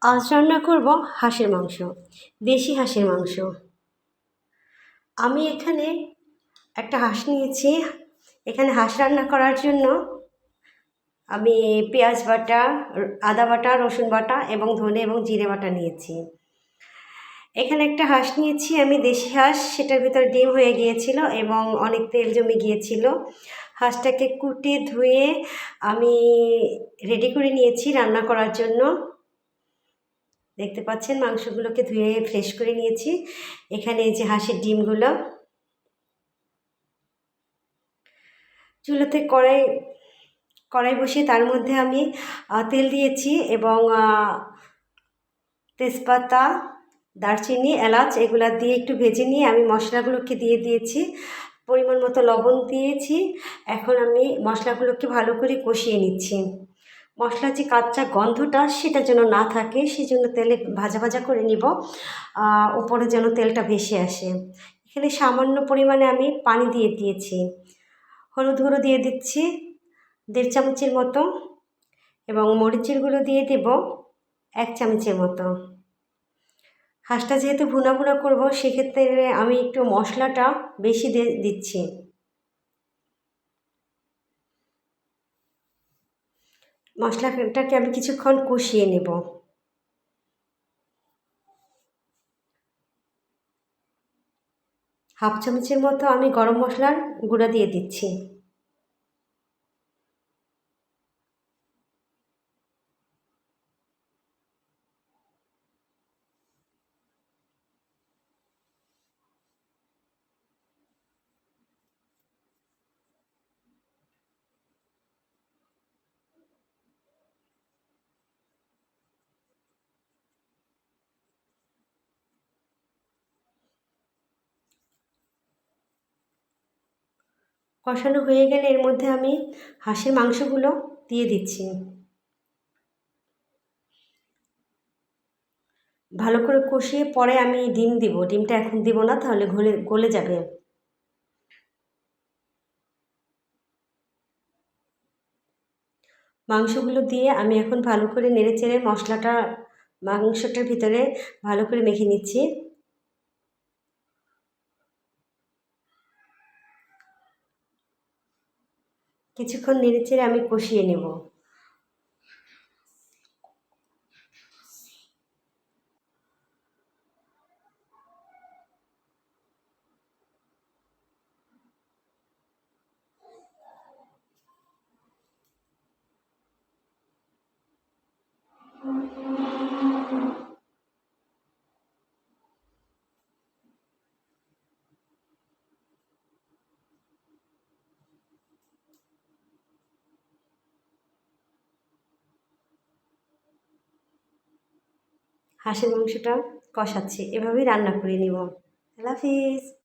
আজ রান্না করব হাঁসের মাংস, দেশি হাঁসের মাংস। আমি এখানে একটা হাঁস নিয়েছি। এখানে হাঁস রান্না করার জন্য আমি পেঁয়াজ বাটা, আদা বাটা, রসুন বাটা এবং ধনে এবং জিরে বাটা নিয়েছি। এখানে একটা হাঁস নিয়েছি আমি, দেশি হাঁস। সেটার ভিতর ডিম হয়ে গিয়েছিল এবং অনেক তেল জমে গিয়েছিল। হাঁসটাকে কুটে ধুয়ে আমি রেডি করে নিয়েছি রান্না করার জন্য। দেখতে পাচ্ছেন মাংসগুলোকে ধুয়ে ফ্রেশ করে নিয়েছি। এখানে এই যে হাঁসের ডিমগুলো। চুলাতে কড়াই কড়াই বসিয়ে তার মধ্যে আমি তেল দিয়েছি এবং তেজপাতা, দারচিনি, এলাচ এগুলা দিয়ে একটু ভেজে নিয়ে আমি মশলাগুলোকে দিয়ে দিয়েছি। পরিমাণ মতো লবণ দিয়েছি। এখন আমি মশলাগুলোকে ভালো করে কষিয়ে নিচ্ছি। মশলার যে কাঁচা গন্ধটা সেটা যেন না থাকে, সেজন্য তেলে ভাজা ভাজা করে নিব, উপরে যেন তেলটা ভেসে আসে। এখানে সামান্য পরিমাণে আমি পানি দিয়ে দিয়েছি। হলুদ গুঁড়ো দিয়ে দিচ্ছি 1.5 চামচের মতো এবং মরিচের গুঁড়ো দিয়ে দেব 1 চামচের মতো। হাঁসটা যেহেতু ভুনা ভুনা করবো, সেক্ষেত্রে আমি একটু মশলাটা বেশি দিচ্ছি। মশলাটাকে আমি কিছুক্ষণ কষিয়ে নেব। হাফ চামচের মতো আমি গরম মশলার গুঁড়া দিয়ে দিচ্ছি। কষানো হয়ে গেলে এর মধ্যে আমি হাঁসের মাংসগুলো দিয়ে দিচ্ছি। ভালো করে কষিয়ে পরে আমি ডিম দিব। ডিমটা এখন দিব না, তাহলে গলে যাবে। মাংসগুলো দিয়ে আমি এখন ভালো করে নেড়েচেড়ে মশলাটা মাংসটার ভিতরে ভালো করে মেখে নিচ্ছি। কিছুক্ষণ নেড়েচেড়ে আমি কষিয়ে নেব। হাঁসের মাংসটা কষাচ্ছি, এভাবেই রান্না করে নিব। আল্লাহ হাফিজ।